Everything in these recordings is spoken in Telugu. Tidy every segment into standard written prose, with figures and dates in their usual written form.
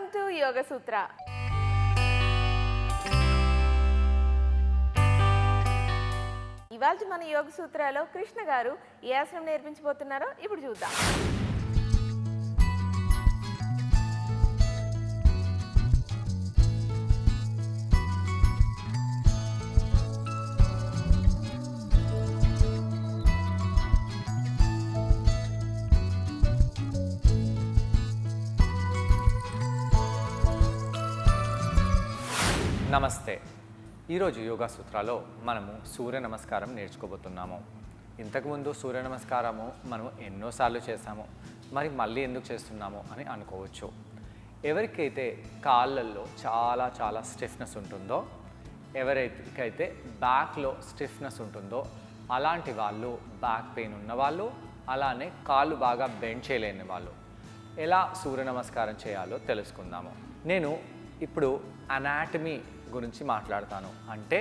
వెల్కమ్ టు యోగ సూత్ర. ఇవాళ మన యోగ సూత్రాలో కృష్ణ గారు ఏ ఆసనం నేర్పించబోతున్నారో ఇప్పుడు చూద్దాం. నమస్తే. ఈరోజు యోగా సూత్రాలో మనము సూర్య నమస్కారం నేర్చుకోబోతున్నాము. ఇంతకుముందు సూర్య నమస్కారము మనం ఎన్నోసార్లు చేసాము, మరి మళ్ళీ ఎందుకు చేస్తున్నాము అని అనుకోవచ్చు. ఎవరికైతే కాళ్ళల్లో చాలా స్టిఫ్నెస్ ఉంటుందో, ఎవరికైతే బ్యాక్లో స్టిఫ్నెస్ ఉంటుందో, అలాంటి వాళ్ళు, బ్యాక్ పెయిన్ ఉన్నవాళ్ళు, అలానే కాళ్ళు బాగా బెండ్ చేయలేని వాళ్ళు ఎలా సూర్య నమస్కారం చేయాలో తెలుసుకుందాము. నేను ఇప్పుడు అనాటమీ గురించి మాట్లాడతాను. అంటే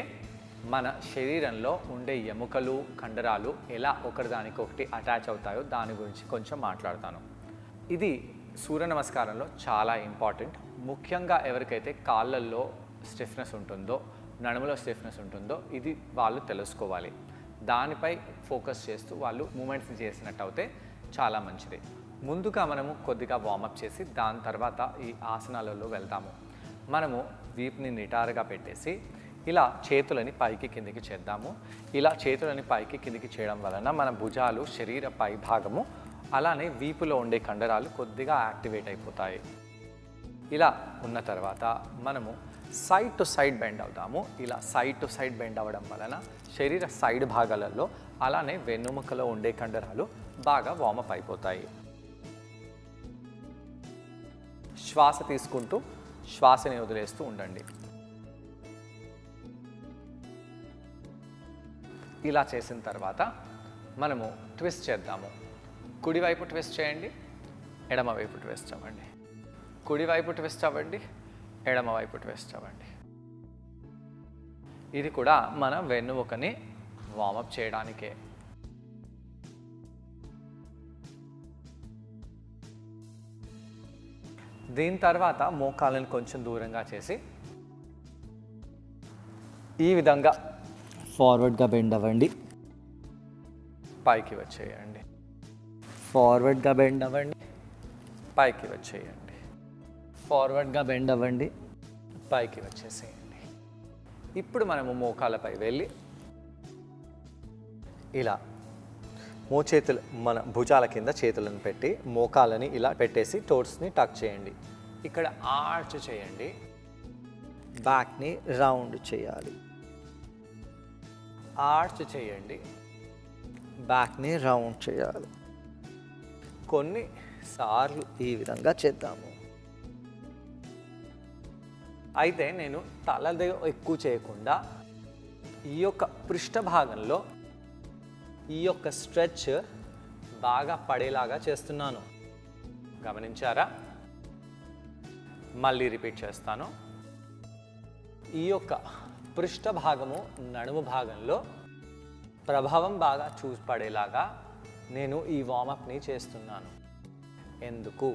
మన శరీరంలో ఉండే ఎముకలు, కండరాలు ఎలా ఒకటిదానికొకటి అటాచ్ అవుతాయో దాని గురించి కొంచెం మాట్లాడతాను. ఇది సూర్య నమస్కారంలో చాలా ఇంపార్టెంట్. ముఖ్యంగా ఎవరికైతే కాళ్ళల్లో స్టిఫ్నెస్ ఉంటుందో, నడుములో స్టిఫ్నెస్ ఉంటుందో ఇది వాళ్ళు తెలుసుకోవాలి. దానిపై ఫోకస్ చేస్తూ వాళ్ళు మూమెంట్స్ చేసినట్టు అయితే చాలా మంచిది. ముందుగా మనము కొద్దిగా వార్మప్ చేసి దాని తర్వాత ఈ ఆసనాలలో వెళ్తాము. మనము వీపుని నిటారుగా పెట్టేసి ఇలా చేతులని పైకి కిందికి చేద్దాము. ఇలా చేతులని పైకి కిందికి చేయడం వలన మన భుజాలు, శరీర పై భాగము, అలానే వీపులో ఉండే కండరాలు కొద్దిగా యాక్టివేట్ అయిపోతాయి. ఇలా ఉన్న తర్వాత మనము సైడ్ టు సైడ్ బెండ్ అవుతాము. ఇలా సైడ్ టు సైడ్ బెండ్ అవ్వడం వలన శరీర సైడ్ భాగాలలో, అలానే వెన్నుముకలో ఉండే కండరాలు బాగా వార్మప్ అయిపోతాయి. శ్వాస తీసుకుంటూ శ్వాసని వదిలేస్తూ ఉండండి. ఇలా చేసిన తర్వాత మనము ట్విస్ట్ చేద్దాము. కుడివైపు ట్విస్ట్ చేయండి, ఎడమవైపు ట్విస్ట్ అవ్వండి. కుడివైపు ట్విస్ట్ అవ్వండి, ఎడమవైపు ట్విస్ట్ అవ్వండి. ఇది కూడా మన వెన్నుముకని వార్మప్ చేయడానికే. దీని తర్వాత మోకాళ్ళని కొంచెం దూరంగా చేసి ఈ విధంగా ఫార్వర్డ్గా బెండ్ అవ్వండి. పైకి వచ్చేయండి. ఫార్వర్డ్గా బెండ్ అవ్వండి, పైకి వచ్చేయండి. ఫార్వర్డ్గా బెండ్ అవ్వండి, పైకి వచ్చేసేయండి. ఇప్పుడు మనము మోకాళ్ళపై వెళ్ళి ఇలా మోచేతులు మన భుజాల కింద చేతులను పెట్టి మోకాలని ఇలా పెట్టేసి టోర్స్ని టక్ చేయండి. ఇక్కడ ఆర్చ్ చేయండి. బ్యాక్ని రౌండ్ చేయాలి. ఆర్చ్ చేయండి, బ్యాక్ని రౌండ్ చేయాలి. కొన్ని సార్లు ఈ విధంగా చేద్దాము. అయితే నేను తలది ఎక్కువ చేయకుండా ఈ యొక్క పృష్ఠ భాగంలో ఈ యొక్క స్ట్రెచ్ బాగా పడేలాగా చేస్తున్నాను. గమనించారా? మళ్ళీ రిపీట్ చేస్తాను. ఈ యొక్క పృష్ఠ భాగము, నడుము భాగంలో ప్రభావం బాగా పడేలాగా నేను ఈ వార్మప్ని చేస్తున్నాను. ఎందుకు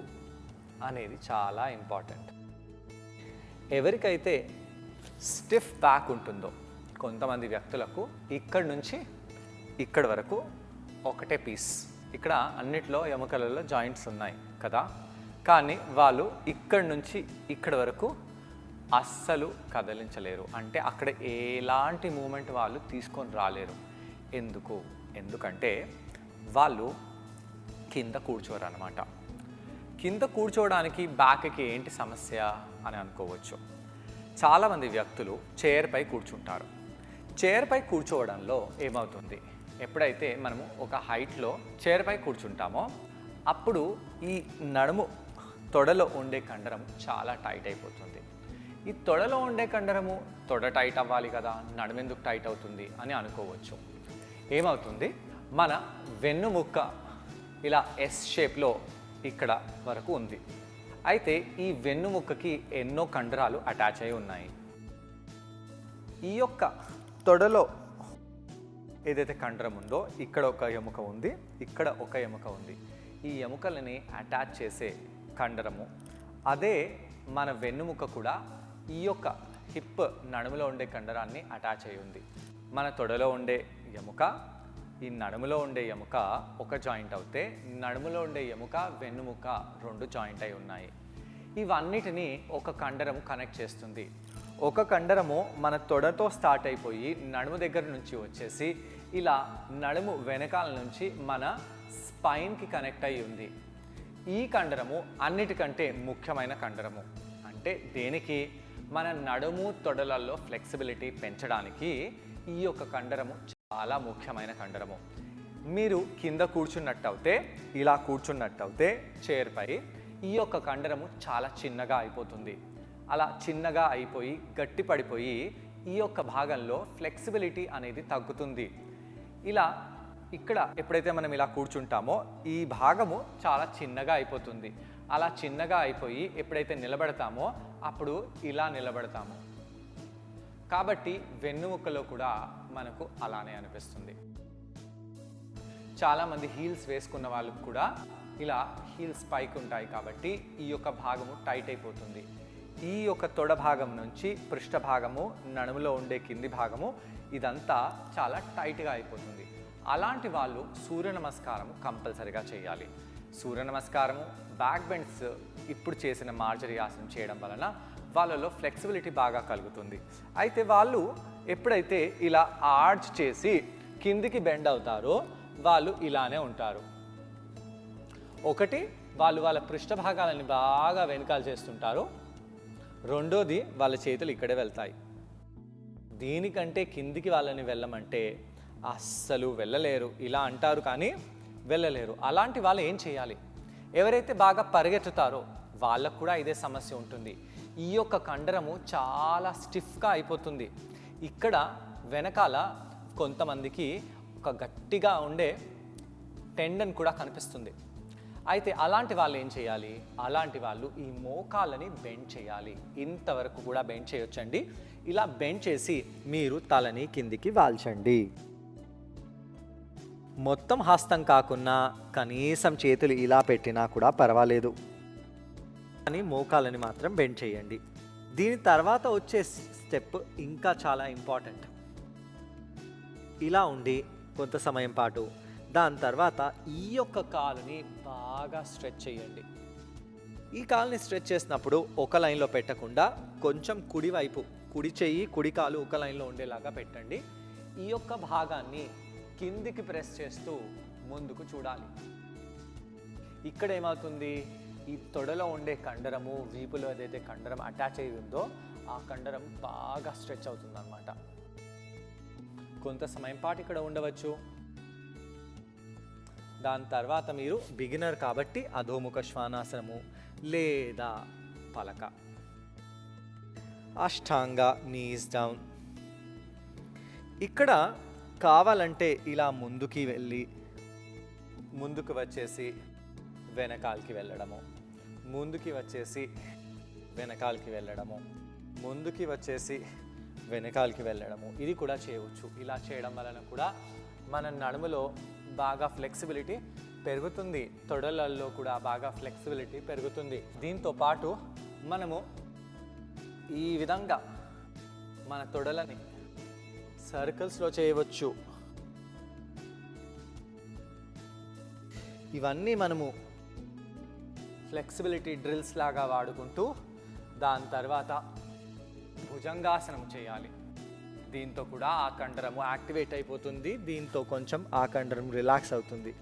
అనేది చాలా ఇంపార్టెంట్. ఎవరికైతే స్టిఫ్ బ్యాక్ ఉంటుందో, కొంతమంది వ్యక్తులకు ఇక్కడి నుంచి ఇక్కడ వరకు ఒకటే పీస్. ఇక్కడ అన్నిట్లో ఎముకలలో జాయింట్స్ ఉన్నాయి కదా, కానీ వాళ్ళు ఇక్కడి నుంచి ఇక్కడ వరకు అస్సలు కదిలించలేరు. అంటే అక్కడ ఎలాంటి మూమెంట్ వాళ్ళు తీసుకొని రాలేరు. ఎందుకంటే వాళ్ళు కింద కూర్చోరు అన్నమాట. కింద కూర్చోవడానికి బ్యాక్కి ఏంటి సమస్య అని అనుకోవచ్చు. చాలామంది వ్యక్తులు చైర్పై కూర్చుంటారు. చైర్పై కూర్చోవడంలో ఏమవుతుంది, ఎప్పుడైతే మనము ఒక హైట్లో చైర్పై కూర్చుంటామో అప్పుడు ఈ నడుము, తొడలో ఉండే కండరం చాలా టైట్ అయిపోతుంది. ఈ తొడలో ఉండే కండరము, తొడ టైట్ అవ్వాలి కదా, నడుము ఎందుకు టైట్ అవుతుంది అని అనుకోవచ్చు. ఏమవుతుంది, మన వెన్నుముక్క ఇలా ఎస్ షేప్లో ఇక్కడ వరకు ఉంది. అయితే ఈ వెన్నుముక్కకి ఎన్నో కండరాలు అటాచ్ అయి ఉన్నాయి. ఈ యొక్క తొడలో ఏదైతే కండరం ఉందో ఇక్కడ ఒక ఎముక ఉంది, ఇక్కడ ఒక ఎముక ఉంది. ఈ ఎముకలని అటాచ్ చేసే కండరము, అదే మన వెన్నుముక కూడా ఈ యొక్క హిప్ నడుములో ఉండే కండరాన్ని అటాచ్ అయి ఉంది. మన తొడలో ఉండే ఎముక, ఈ నడుములో ఉండే ఎముక ఒక జాయింట్ అవుతే నడుములో ఉండే ఎముక, వెన్నుముక 2 జాయింట్ అయి ఉన్నాయి. ఇవన్నిటినీ ఒక కండరము కనెక్ట్ చేస్తుంది. ఒక కండరము మన తొడతో స్టార్ట్ అయిపోయి నడుము దగ్గర నుంచి వచ్చేసి ఇలా నడుము వెనకాల నుంచి మన స్పైన్కి కనెక్ట్ అయి ఉంది. ఈ కండరము అన్నిటికంటే ముఖ్యమైన కండరము. అంటే దేనికి? మన నడుము తొడలలో ఫ్లెక్సిబిలిటీ పెంచడానికి ఈ యొక్క కండరము చాలా ముఖ్యమైన కండరము. మీరు కింద కూర్చున్నట్టయితే, ఇలా కూర్చున్నట్టయితే చైర్పై ఈ యొక్క కండరము చాలా చిన్నగా అయిపోతుంది. అలా చిన్నగా అయిపోయి గట్టి పడిపోయి ఈ యొక్క భాగంలో ఫ్లెక్సిబిలిటీ అనేది తగ్గుతుంది. ఇలా ఇక్కడ ఎప్పుడైతే మనం ఇలా కూర్చుంటామో ఈ భాగము చాలా చిన్నగా అయిపోతుంది. అలా చిన్నగా అయిపోయి ఎప్పుడైతే నిలబడతామో అప్పుడు ఇలా నిలబడతాము. కాబట్టి వెన్నుముక్కలో కూడా మనకు అలానే అనిపిస్తుంది. చాలామంది హీల్స్ వేసుకున్న వాళ్ళకు కూడా ఇలా హీల్స్ పైకి ఉంటాయి కాబట్టి ఈ యొక్క భాగము టైట్ అయిపోతుంది. ఈ యొక్క తొడ భాగం నుంచి పృష్ఠ భాగము, నడుములో ఉండే కింది భాగము ఇదంతా చాలా టైట్గా అయిపోతుంది. అలాంటి వాళ్ళు సూర్య నమస్కారము కంపల్సరిగా చేయాలి. సూర్య నమస్కారము, బ్యాక్ బెండ్స్ ఇప్పుడు చేసిన మార్జరీ ఆసనం చేయడం వలన వాళ్ళలో ఫ్లెక్సిబిలిటీ బాగా కలుగుతుంది. అయితే వాళ్ళు ఎప్పుడైతే ఇలా ఆర్చ్ చేసి కిందికి బెండ్ అవుతారో వాళ్ళు ఇలానే ఉంటారు. ఒకటి, వాళ్ళు వాళ్ళ పృష్ఠ భాగాలని బాగా వెనకాల చేస్తుంటారు. రెండోది, వాళ్ళ చేతులు ఇక్కడే వెళ్తాయి. దీనికంటే కిందికి వాళ్ళని వెళ్ళమంటే అస్సలు వెళ్ళలేరు. ఇలా అంటారు కానీ వెళ్ళలేరు. అలాంటి వాళ్ళు ఏం చేయాలి? ఎవరైతే బాగా పరిగెత్తుతారో వాళ్ళకు కూడా ఇదే సమస్య ఉంటుంది. ఈ యొక్క కండరము చాలా స్టిఫ్గా అయిపోతుంది. ఇక్కడ వెనకాల కొంతమందికి ఒక గట్టిగా ఉండే టెండన్ కూడా కనిపిస్తుంది. అయితే అలాంటి వాళ్ళు ఏం చేయాలి? అలాంటి వాళ్ళు ఈ మోకాళ్ళని బెండ్ చేయాలి. ఇంతవరకు కూడా బెండ్ చేయొచ్చండి. ఇలా బెండ్ చేసి మీరు తలని కిందికి వాల్చండి. మొత్తం హస్తం కాకున్నా కనీసం చేతులు ఇలా పెట్టినా కూడా పర్వాలేదు, కానీ మోకాళ్ళని మాత్రం బెండ్ చేయండి. దీని తర్వాత వచ్చే స్టెప్ ఇంకా చాలా ఇంపార్టెంట్. ఇలా ఉండి కొంత సమయం పాటు దాని తర్వాత ఈ యొక్క కాలుని బాగా స్ట్రెచ్ చేయండి. ఈ కాలుని స్ట్రెచ్ చేసినప్పుడు ఒక లైన్లో పెట్టకుండా కొంచెం కుడివైపు, కుడి చెయ్యి కుడి కాలు ఒక లైన్లో ఉండేలాగా పెట్టండి. ఈ యొక్క భాగాన్ని కిందికి ప్రెస్ చేస్తూ ముందుకు చూడాలి. ఇక్కడ ఏమవుతుంది? ఈ తొడలో ఉండే కండరము, వీపులో ఏదైతే కండరం అటాచ్ అయి ఉందో ఆ కండరం బాగా స్ట్రెచ్ అవుతుంది అన్నమాట. కొంత సమయం పాటు ఇక్కడ ఉండవచ్చు. దాని తర్వాత మీరు బిగినర్ కాబట్టి అధోముఖ శ్వానాసనము లేదా పలక, అష్టాంగ నీస్ డౌన్. ఇక్కడ కావాలంటే ఇలా ముందుకి వెళ్ళి ముందుకు వచ్చేసి వెనకాలకి వెళ్ళడము, ముందుకి వచ్చేసి వెనకాలకి వెళ్ళడము, ముందుకి వచ్చేసి వెనకాలకి వెళ్ళడము, ఇది కూడా చేయవచ్చు. ఇలా చేయడం వలన కూడా మన నడుములో బాగా ఫ్లెక్సిబిలిటీ పెరుగుతుంది, తొడలలో కూడా బాగా ఫ్లెక్సిబిలిటీ పెరుగుతుంది. దీంతో పాటు మనము ఈ విధంగా మన తొడలని సర్కిల్స్లో చేయవచ్చు. ఇవన్నీ మనము ఫ్లెక్సిబిలిటీ డ్రిల్స్ లాగా వాడుకుంటూ దాని తర్వాత భుజంగాసనం చేయాలి. దీంతో కూడా ఆ కండరము యాక్టివేట్ అయిపోతుంది. దీంతో కొంచెం ఆ కండరం రిలాక్స్ అవుతుంది.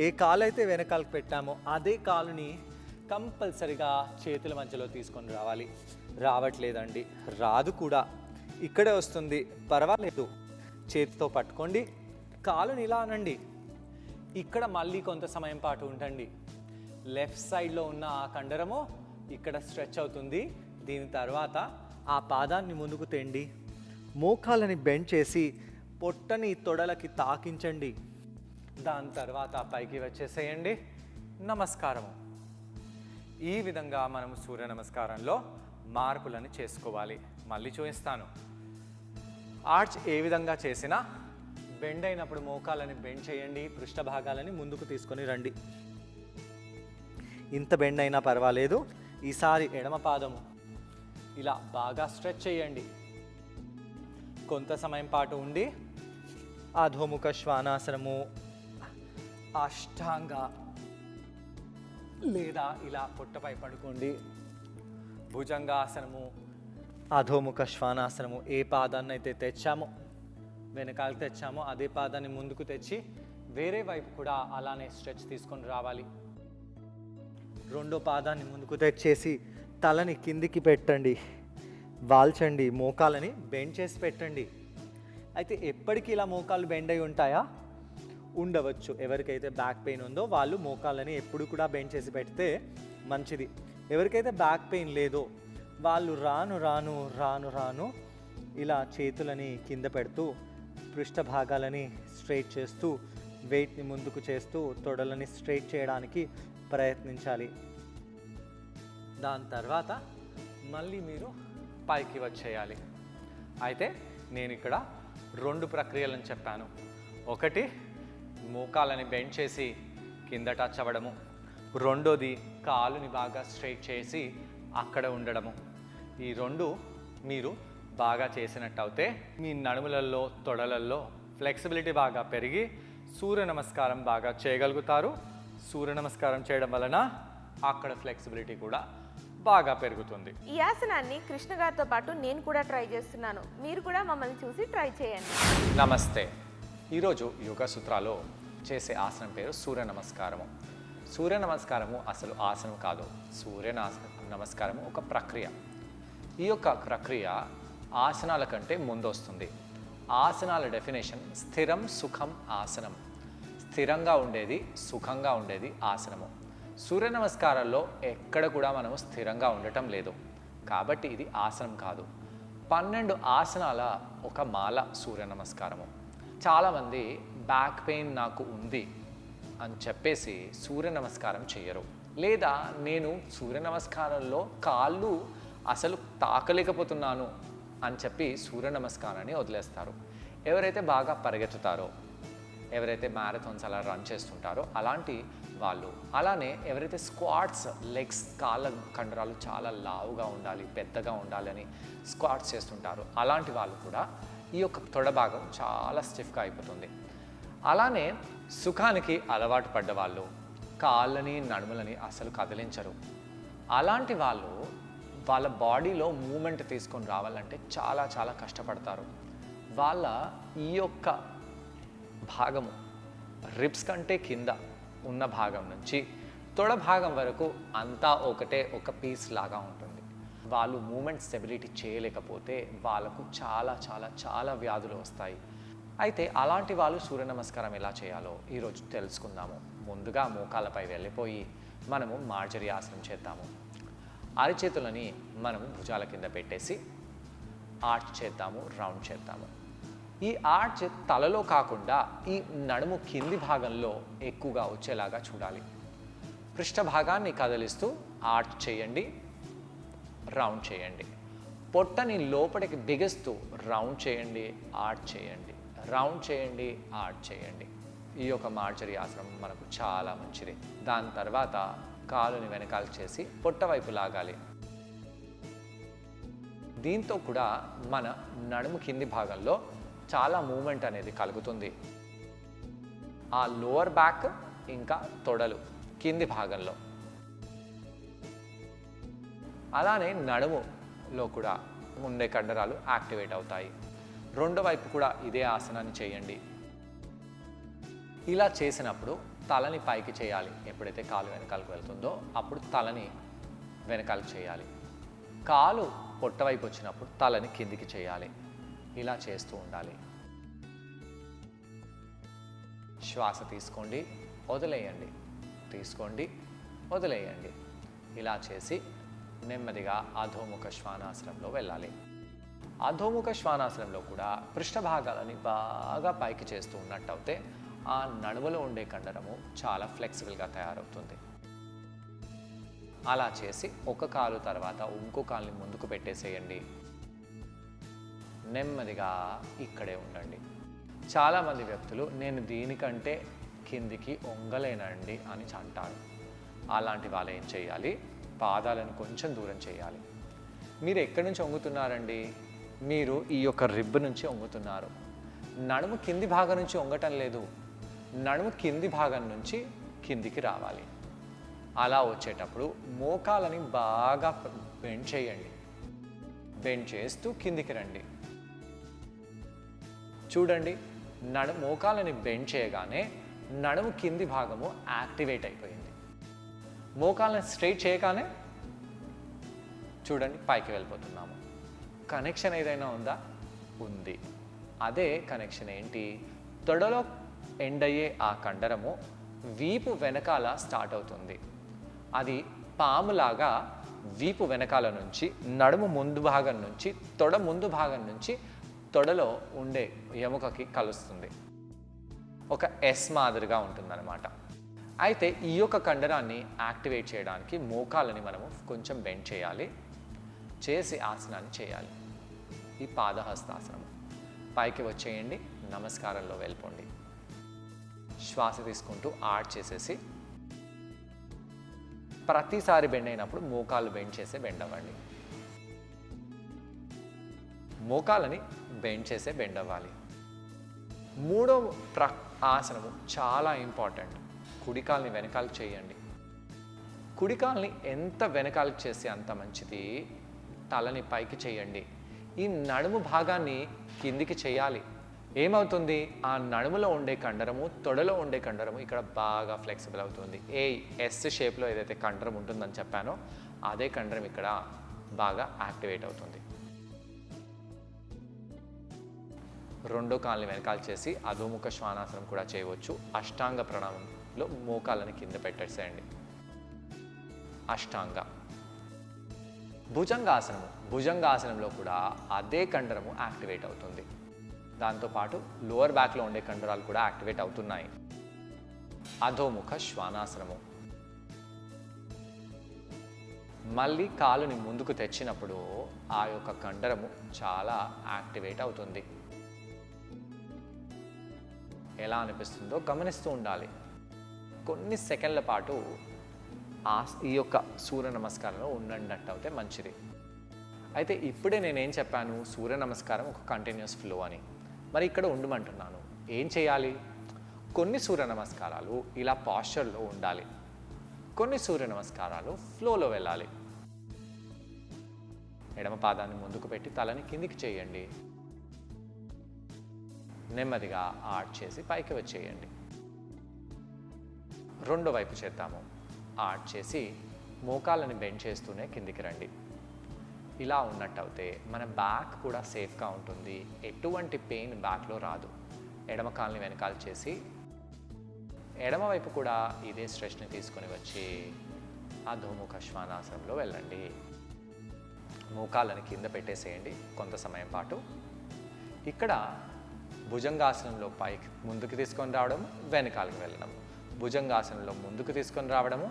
ఏ కాలు అయితే వెనకాలకు పెట్టామో అదే కాలుని కంపల్సరిగా చేతుల మధ్యలో తీసుకొని రావాలి. రావట్లేదండి, రాదు కూడా, ఇక్కడే వస్తుంది, పర్వాలేదు, చేతితో పట్టుకోండి, కాలుని ఇలా అనండి. ఇక్కడ మళ్ళీ కొంత సమయం పాటు ఉండండి. లెఫ్ట్ సైడ్లో ఉన్న ఆ కండరము ఇక్కడ స్ట్రెచ్ అవుతుంది. దీని తర్వాత ఆ పాదాన్ని ముందుకు తెండి, మోకాళ్ళని బెండ్ చేసి పొట్టని తొడలకి తాకించండి. దాని తర్వాత పైకి వచ్చేసేయండి. నమస్కారము. ఈ విధంగా మనం సూర్య నమస్కారంలో మార్పులను చేసుకోవాలి. మళ్ళీ చూపిస్తాను. ఆర్చ్ ఏ విధంగా చేసినా బెండ్ అయినప్పుడు మోకాళ్ళని బెండ్ చేయండి, పృష్ఠ భాగాలని ముందుకు తీసుకొని రండి. ఇంత బెండ్ అయినా పర్వాలేదు, ఈసారి ఎడమ పాదము ఇలా బాగా స్ట్రెచ్ చేయండి. కొంత సమయం పాటు ఉండి అధోముఖ శ్వానాసనము, అష్టాంగ లేదా ఇలా పొట్టపై పడుకోండి. భుజంగాసనము, అధోముఖ శ్వానాసనము. ఏ పాదాన్ని అయితే తెచ్చామో, వెనకాలకు తెచ్చామో అదే పాదాన్ని ముందుకు తెచ్చి వేరే వైపు కూడా అలానే స్ట్రెచ్ తీసుకొని రావాలి. రెండో పాదాన్ని ముందుకు తెచ్చేసి తలని కిందికి పెట్టండి, వాల్చండి, మోకాలని బెండ్ చేసి పెట్టండి. అయితే ఎప్పటికీ ఇలా మోకాలు బెండ్ అయి ఉంటాయా? ఉండవచ్చు. ఎవరికైతే బ్యాక్ పెయిన్ ఉందో వాళ్ళు మోకాలని ఎప్పుడు కూడా బెండ్ చేసి పెడితే మంచిది. ఎవరికైతే బ్యాక్ పెయిన్ లేదో వాళ్ళు రాను రాను రాను రాను ఇలా చేతులని కింద పెడుతూ పృష్ఠ భాగాలని స్ట్రైట్ చేస్తూ వెయిట్ని ముందుకు చేస్తూ తొడలని స్ట్రైట్ చేయడానికి ప్రయత్నించాలి. దాని తర్వాత మళ్ళీ మీరు పైకి వచ్చేయాలి. అయితే నేను ఇక్కడ 2 ప్రక్రియలను చెప్పాను. ఒకటి మోకాలని బెండ్ చేసి కింద టచ్ అవ్వడము, రెండోది కాలుని బాగా స్ట్రైట్ చేసి అక్కడ ఉండడము. ఈ 2 మీరు బాగా చేసినట్టు అయితే మీ నడుములలో, తొడలలో ఫ్లెక్సిబిలిటీ బాగా పెరిగి సూర్య నమస్కారం బాగా చేయగలుగుతారు. సూర్య నమస్కారం చేయడం వలన అక్కడ ఫ్లెక్సిబిలిటీ కూడా బాగా పెరుగుతుంది. ఈ ఆసనాన్ని కృష్ణ గారితో పాటు నేను కూడా ట్రై చేస్తున్నాను. మీరు కూడా మమ్మల్ని చూసి ట్రై చేయండి. నమస్తే. ఈరోజు యోగా సూత్రాలో చేసే ఆసనం పేరు సూర్య నమస్కారము. సూర్య నమస్కారము అసలు ఆసనం కాదు. సూర్య నమస్కారము ఒక ప్రక్రియ. ఈ యొక్క ప్రక్రియ ఆసనాల కంటే ముందు వస్తుంది. ఆసనాల డెఫినేషన్ స్థిరం సుఖం ఆసనం. స్థిరంగా ఉండేది, సుఖంగా ఉండేది ఆసనము. సూర్య నమస్కారాల్లో ఎక్కడ కూడా మనము స్థిరంగా ఉండటం లేదు. కాబట్టి ఇది ఆసనం కాదు. 12 ఆసనాల ఒక మాల సూర్య నమస్కారము. చాలామంది బ్యాక్ పెయిన్ నాకు ఉంది అని చెప్పేసి సూర్య నమస్కారం చేయరు. లేదా నేను సూర్య నమస్కారంలో కాళ్ళు అసలు తాకలేకపోతున్నాను అని చెప్పి సూర్య నమస్కారాన్ని వదిలేస్తారు. ఎవరైతే బాగా పరిగెత్తుతారో, ఎవరైతే మ్యారథాన్స్ అలా రన్ చేస్తుంటారో అలాంటి వాళ్ళు, అలానే ఎవరైతే స్క్వాట్స్, లెగ్స్, కాళ్ళ కండరాలు చాలా లావుగా ఉండాలి, పెద్దగా ఉండాలని స్క్వాట్స్ చేస్తుంటారో అలాంటి వాళ్ళు కూడా ఈ యొక్క తొడ భాగం చాలా స్టిఫ్గా అయిపోతుంది. అలానే సుఖానికి అలవాటు పడ్డవాళ్ళు కాళ్ళని, నడుములని అసలు కదిలించరు. అలాంటి వాళ్ళు వాళ్ళ బాడీలో మూమెంట్ తీసుకొని రావాలంటే చాలా చాలా కష్టపడతారు. వాళ్ళ ఈ యొక్క భాగము రిబ్స్ కంటే కింద ఉన్న భాగం నుంచి తొడ భాగం వరకు అంతా ఒకటే, ఒక పీస్ లాగా ఉంటుంది. వాళ్ళు మూమెంట్ స్టెబిలిటీ చేయలేకపోతే వాళ్ళకు చాలా చాలా చాలా వ్యాధులు వస్తాయి. అయితే అలాంటి వాళ్ళు సూర్య నమస్కారం ఎలా చేయాలో ఈరోజు తెలుసుకుందాము. ముందుగా మోకాళ్ళపై వెళ్ళిపోయి మనము మార్జరీ ఆసనం చేద్దాము. అరిచేతులని మనము భుజాల కింద పెట్టేసి ఆర్చ్ చేద్దాము, రౌండ్ చేద్దాము. ఈ ఆర్చ్ తలలో కాకుండా ఈ నడుము కింది భాగంలో ఎక్కువగా వచ్చేలాగా చూడాలి. పృష్ఠ భాగాన్ని కదిలిస్తూ ఆర్చ్ చేయండి, రౌండ్ చేయండి. పొట్టని లోపలికి బిగిస్తూ రౌండ్ చేయండి, ఆర్చ్ చేయండి, రౌండ్ చేయండి, ఆర్చ్ చేయండి. ఈ యొక్క మార్జరీ ఆసనం మనకు చాలా మంచిది. దాని తర్వాత కాలుని వెనకాల చేసి పొట్ట వైపు లాగాలి. దీంతో కూడా మన నడుము కింది భాగంలో చాలా మూమెంట్ అనేది కలుగుతుంది. ఆ లోవర్ బ్యాక్ ఇంకా తొడలు కింది భాగంలో, అలానే నడుములో కూడా ఉండే కండరాలు యాక్టివేట్ అవుతాయి. రెండో వైపు కూడా ఇదే ఆసనాన్ని చేయండి. ఇలా చేసినప్పుడు తలని పైకి చేయాలి. ఎప్పుడైతే కాలు వెనకాలకు వెళ్తుందో అప్పుడు తలని వెనకాలకు చేయాలి. కాలు పొట్ట వైపు వచ్చినప్పుడు తలని కిందికి చేయాలి. ఇలా చేస్తూ ఉండాలి. శ్వాస తీసుకోండి, వదిలేయండి, తీసుకోండి, వదిలేయండి. ఇలా చేసి నెమ్మదిగా అధోముఖ శ్వానాసనంలో వెళ్ళాలి. అధోముఖ శ్వానాసనంలో కూడా పృష్ఠ భాగాలని బాగా పైకి చేస్తూ ఉన్నట్టయితే ఆ నడుములో ఉండే కండరము చాలా ఫ్లెక్సిబుల్గా తయారవుతుంది. అలా చేసి ఒక కాలు తర్వాత ఇంకో కాలుని ముందుకు పెట్టేసేయండి. నెమ్మదిగా ఇక్కడే ఉండండి. చాలామంది వ్యక్తులు నేను దీనికంటే కిందికి వంగలేనండి అని అంటారు. అలాంటి వాళ్ళు ఏం చేయాలి, పాదాలను కొంచెం దూరం చేయాలి. మీరు ఎక్కడి నుంచి వంగుతున్నారండి? మీరు ఈ యొక్క రిబ్ నుంచి వంగుతున్నారు. నడుము కింది భాగం నుంచి వంగటం లేదు, నడుము కింది భాగం నుంచి కిందికి రావాలి. అలా వచ్చేటప్పుడు మోకాలని బాగా బెండ్ చేయండి. బెండ్ చేస్తూ కిందికి రండి. చూడండి, మోకాలని బెండ్ చేయగానే నడుము కింది భాగము యాక్టివేట్ అయిపోయింది. మోకాలను స్ట్రైట్ చేయగానే చూడండి పైకి వెళ్ళిపోతున్నాము. కనెక్షన్ ఏదైనా ఉందా? ఉంది. అదే కనెక్షన్ ఏంటి? తొడలో ఎండ్ అయ్యే ఆ కండరము వీపు వెనకాల స్టార్ట్ అవుతుంది. అది పాములాగా వీపు వెనకాల నుంచి నడుము ముందు భాగం నుంచి తొడ ముందు భాగం నుంచి తొడలో ఉండే ఎముకకి కలుస్తుంది. ఒక ఎస్ మాదిరిగా ఉంటుందన్నమాట. అయితే ఈ యొక్క కండరాన్ని యాక్టివేట్ చేయడానికి మోకాలని మనము కొంచెం బెండ్ చేయాలి. చేసి ఆసనాన్ని చేయాలి. ఈ పాదహస్తాసనం. పైకి వచ్చేయండి, నమస్కారంలో వెళ్ళిపోండి. శ్వాస తీసుకుంటూ ఆర్ట్ చేసేసి ప్రతిసారి బెండ్ అయినప్పుడు మోకాలు బెండ్ చేసే బెండ్ అవ్వండి. మోకాలని బెండ్ చేసే బెండ్ అవ్వాలి. మూడో ఆసనము చాలా ఇంపార్టెంట్. కుడికాల్ని వెనకాలకు చేయండి. కుడికాల్ని ఎంత వెనకాలకు చేస్తే అంత మంచిది. తలని పైకి చేయండి. ఈ నడుము భాగాన్ని కిందికి చేయాలి. ఏమవుతుంది? ఆ నడుములో ఉండే కండరము, తొడలో ఉండే కండరము ఇక్కడ బాగా ఫ్లెక్సిబుల్ అవుతుంది. ఎస్ షేప్లో ఏదైతే కండరం ఉంటుందని చెప్పానో అదే కండరం ఇక్కడ బాగా యాక్టివేట్ అవుతుంది. రెండో కాల్ని వెనకాల చేసి అధోముఖ శ్వానాసనం కూడా చేయవచ్చు. అష్టాంగ ప్రణామంలో మోకాలని కింద పెట్టేసేయండి. అష్టాంగ. భుజంగాసనము. భుజంగాసనంలో కూడా అదే కండరము యాక్టివేట్ అవుతుంది. దాంతోపాటు లోవర్ బ్యాక్లో ఉండే కండరాలు కూడా యాక్టివేట్ అవుతున్నాయి. అధోముఖ శ్వానాసనము. మళ్ళీ కాలుని ముందుకు తెచ్చినప్పుడు ఆ యొక్క కండరము చాలా యాక్టివేట్ అవుతుంది. ఎలా అనిపిస్తుందో గమనిస్తూ ఉండాలి. కొన్ని సెకండ్ల పాటు ఈ యొక్క సూర్య నమస్కారంలో ఉన్నట్టు అయితే మంచిది. అయితే ఇప్పుడే నేనేం చెప్పాను? సూర్య నమస్కారం ఒక కంటిన్యూస్ ఫ్లో అని. మరి ఇక్కడ ఉండమంటున్నాను. ఏం చేయాలి? కొన్ని సూర్య నమస్కారాలు ఇలా పాస్చర్లో ఉండాలి, కొన్ని సూర్య నమస్కారాలు ఫ్లోలో వెళ్ళాలి. ఎడమ పాదాన్ని ముందుకు పెట్టి తలని కిందికి చేయండి. నెమ్మదిగా ఆర్ట్ చేసి పైకి వచ్చేయండి. రెండో వైపు చేద్దాము. ఆర్ట్ చేసి మోకాళ్ళని బెండ్ చేస్తూనే కిందికి రండి. ఇలా ఉన్నట్టయితే మన బ్యాక్ కూడా సేఫ్గా ఉంటుంది. ఎటువంటి పెయిన్ బ్యాక్లో రాదు. ఎడమ కాల్ని వెనకాల చేసి ఎడమ వైపు కూడా ఇదే స్ట్రెచ్ని తీసుకొని వచ్చి అధోముఖ శ్వానాసనంలో వెళ్ళండి. మోకాళ్ళని కింద పెట్టేసేయండి కొంత సమయం పాటు. ఇక్కడ భుజంగాసనంలో పైకి ముందుకు తీసుకొని రావడం, వెనకాలకి వెళ్ళడం, భుజంగాసనంలో ముందుకు తీసుకొని రావడము,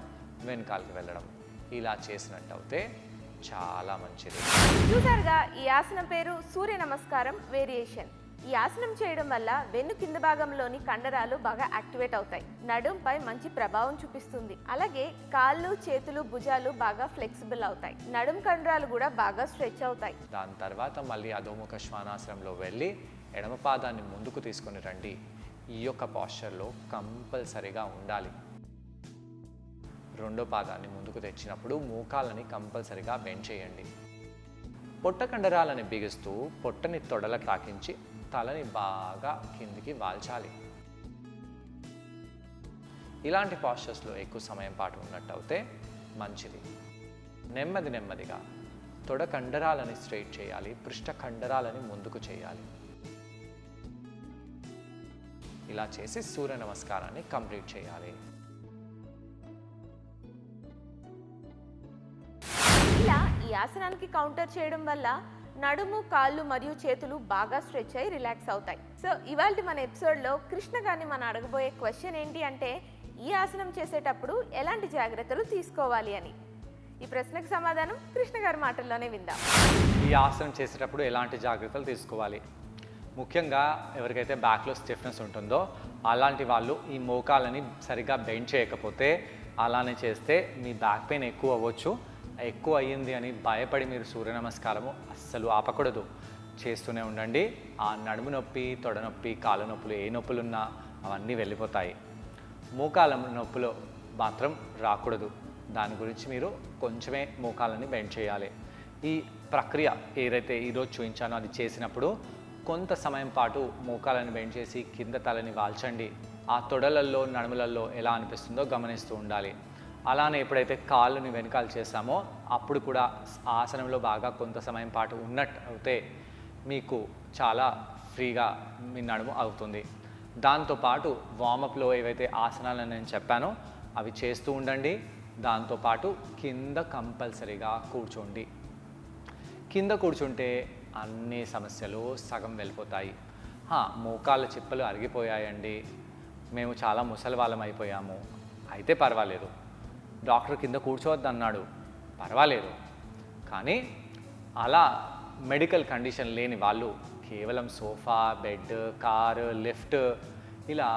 వెనకాలకి వెళ్ళడం. ఇలా చేసినట్టయితే చాలా మంచిది. చూసారుగా, ఈ ఆసనం పేరు సూర్య నమస్కారం వేరియేషన్. ఈ ఆసనం చేయడం వల్ల వెన్ను కింద భాగంలోని కండరాలు బాగా యాక్టివేట్ అవుతాయి. నడుంపై మంచి ప్రభావం చూపిస్తుంది. అలాగే కాళ్ళు, చేతులు, భుజాలు బాగా ఫ్లెక్సిబుల్ అవుతాయి. నడుం కండరాలు కూడా బాగా స్ట్రెచ్ అవుతాయి. దాని తర్వాత మళ్ళీ అధోముఖ శ్వానాసనంలో వెళ్ళి ఎడమ పాదాన్ని ముందుకు తీసుకొని రండి. ఈ యొక్క పాస్చర్లో కంపల్సరీగా ఉండాలి. రెండో పాదాన్ని ముందుకు తెచ్చినప్పుడు మోకాళ్ళని కంపల్సరీగా బెండ్ చేయండి. పొట్ట కండరాలని బిగిస్తూ పొట్టని తొడలకు తాకించి తలని బాగా కిందికి వాల్చాలి. ఇలాంటి పాస్చర్స్లో ఎక్కువ సమయం పాటు ఉన్నట్టయితే మంచిది. నెమ్మదిగా తొడ కండరాలని స్ట్రైట్ చేయాలి, పృష్ఠ కండరాలని ముందుకు చేయాలి. ఇలా చేసి సూర్య నమస్కారాన్ని కంప్లీట్ చేయాలి. ఇలా ఈ ఆసనానికి కౌంటర్ చేయడం వల్ల నడుము, కాళ్ళు మరియు చేతులు బాగా స్ట్రెచ్ అయ్యి రిలాక్స్ అవుతాయి. సో ఇవాళ మన ఎపిసోడ్లో కృష్ణ గారిని మనం అడగబోయే క్వశ్చన్ ఏంటి అంటే, ఈ ఆసనం చేసేటప్పుడు ఎలాంటి జాగ్రత్తలు తీసుకోవాలి అని. ఈ ప్రశ్నకు సమాధానం కృష్ణ గారి మాటల్లోనే విందాం. ఈ ఆసనం చేసేటప్పుడు ఎలాంటి జాగ్రత్తలు తీసుకోవాలి? ముఖ్యంగా ఎవరికైతే బ్యాక్లో స్టిఫ్నెస్ ఉంటుందో అలాంటి వాళ్ళు ఈ మోకాలని సరిగ్గా బెండ్ చేయకపోతే, అలానే చేస్తే మీ బ్యాక్ పెయిన్ ఎక్కువ అవ్వచ్చు. ఎక్కువ అయ్యింది అని భయపడి మీరు సూర్య నమస్కారము అస్సలు ఆపకూడదు. చేస్తూనే ఉండండి. ఆ నడుము నొప్పి, తొడ నొప్పి, కాళ్ళ నొప్పులు ఏ నొప్పులున్నా అవన్నీ వెళ్ళిపోతాయి. మోకాళ్ళ నొప్పులు మాత్రం రాకూడదు. దాని గురించి మీరు కొంచెమే మోకాళ్ళని బెండ్ చేయాలి. ఈ ప్రక్రియ ఏదైతే ఈరోజు చూపించానో అది చేసినప్పుడు కొంత సమయం పాటు మోకాళ్ళని బెండ్ చేసి కింద తలని వాల్చండి. ఆ తొడలల్లో, నడుములలో ఎలా అనిపిస్తుందో గమనిస్తూ ఉండాలి. అలానే ఎప్పుడైతే కాళ్ళని వెనకాల చేస్తామో అప్పుడు కూడా ఆసనంలో బాగా కొంత సమయం పాటు ఉన్నట్టు అయితే మీకు చాలా ఫ్రీగా మీ నడుము అవుతుంది. దాంతోపాటు వార్మప్లో ఏవైతే ఆసనాలను నేను చెప్పానో అవి చేస్తూ ఉండండి. దాంతోపాటు కింద కంపల్సరీగా కూర్చోండి. కింద కూర్చుంటే అన్ని సమస్యలు సగం వెళ్ళిపోతాయి. మోకాళ్ళ చిప్పలు అరిగిపోయాయండి, మేము చాలా ముసలి వాళ్ళం అయిపోయాము, అయితే పర్వాలేదు. డాక్టర్ కింద కూర్చోవద్దు అన్నాడు, పర్వాలేదు. కానీ అలా మెడికల్ కండిషన్ లేని వాళ్ళు కేవలం సోఫా, బెడ్, కారు, లిఫ్ట్ ఇలా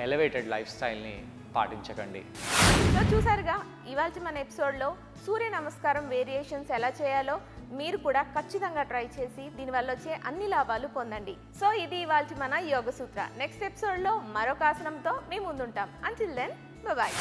ఎలివేటెడ్ లైఫ్ స్టైల్ని పాటించకండి. సో చూసారుగా, ఇవాళ మన ఎపిసోడ్లో సూర్య నమస్కారం వేరియేషన్స్ ఎలా చేయాలో మీరు కూడా ఖచ్చితంగా ట్రై చేసి దీనివల్ల వచ్చే అన్ని లాభాలు పొందండి. సో ఇది ఇవాళ మన యోగ సూత్ర. నెక్స్ట్ ఎపిసోడ్లో మరొక ఆసనంతో మీ ముందుంటాం. Until then, bye.